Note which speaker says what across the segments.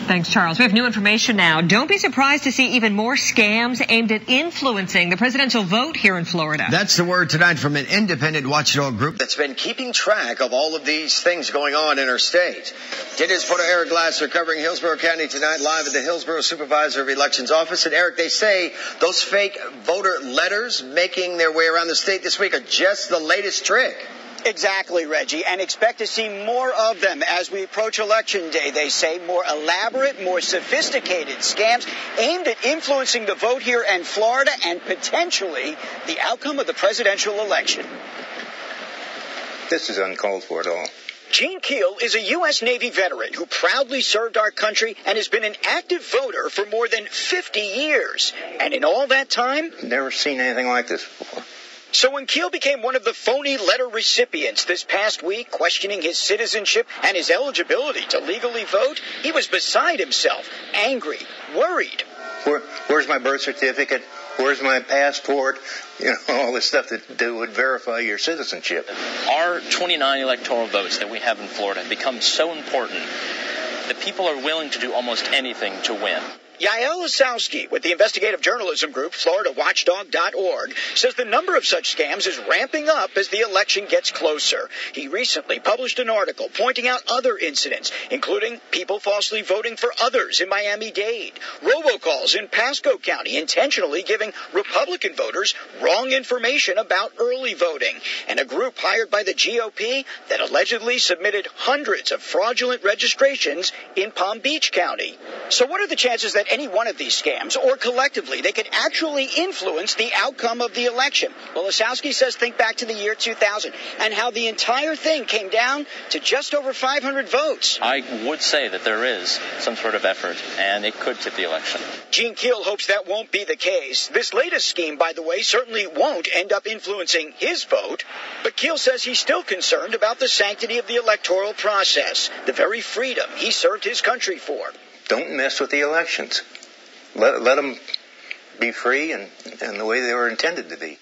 Speaker 1: Thanks, Charles. We have new information now. Don't be surprised to see even more scams aimed at influencing the presidential vote here in Florida.
Speaker 2: That's the word tonight from an independent watchdog group that's been keeping track of all of these things going on in our state. TNT's reporter Eric Glasser covering Hillsborough County tonight live at the Hillsborough Supervisor of Elections office. And Eric, they say those fake voter letters making their way around the state this week are just the latest trick.
Speaker 3: Exactly, Reggie, and expect to see more of them as we approach Election Day. They say more elaborate, more sophisticated scams aimed at influencing the vote here in Florida and potentially the outcome of the presidential election.
Speaker 4: This is uncalled for at all.
Speaker 3: Gene Keel is a U.S. Navy veteran who proudly served our country and has been an active voter for more than 50 years. And in all that time,
Speaker 4: Never seen anything like this before.
Speaker 3: So when Keel became one of the phony letter recipients this past week, questioning his citizenship and his eligibility to legally vote, he was beside himself, angry, worried.
Speaker 4: Where's my birth certificate? Where's my passport? You know, all this stuff that would verify your citizenship.
Speaker 5: Our 29 electoral votes that we have in Florida have become so important that people are willing to do almost anything to win.
Speaker 3: Yaël Ossowski with the investigative journalism group FloridaWatchdog.org says the number of such scams is ramping up as the election gets closer. He recently published an article pointing out other incidents, including people falsely voting for others in Miami-Dade, robocalls in Pasco County intentionally giving Republican voters wrong information about early voting, and a group hired by the GOP that allegedly submitted hundreds of fraudulent registrations in Palm Beach County. So what are the chances that any one of these scams, or collectively, they could actually influence the outcome of the election? Well, Ossowski says think back to the year 2000 and how the entire thing came down to just over 500 votes.
Speaker 5: I would say that there is some sort of effort, and it could tip the election.
Speaker 3: Gene Keel hopes that won't be the case. This latest scheme, by the way, certainly won't end up influencing his vote. But Keel says he's still concerned about the sanctity of the electoral process, the very freedom he served his country for.
Speaker 4: Don't mess with the elections. Let them be free and the way they were intended to be.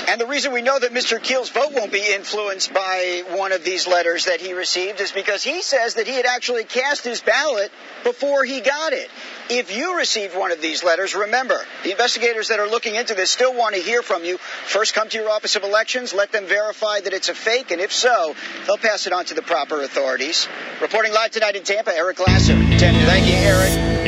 Speaker 3: And the reason we know that Mr. Keel's vote won't be influenced by one of these letters that he received is because he says that he had actually cast his ballot before he got it. If you received one of these letters, remember, the investigators that are looking into this still want to hear from you. First, come to your Office of Elections, let them verify that it's a fake, and if so, they'll pass it on to the proper authorities. Reporting live tonight in Tampa, Eric Glasser. Thank you, Eric.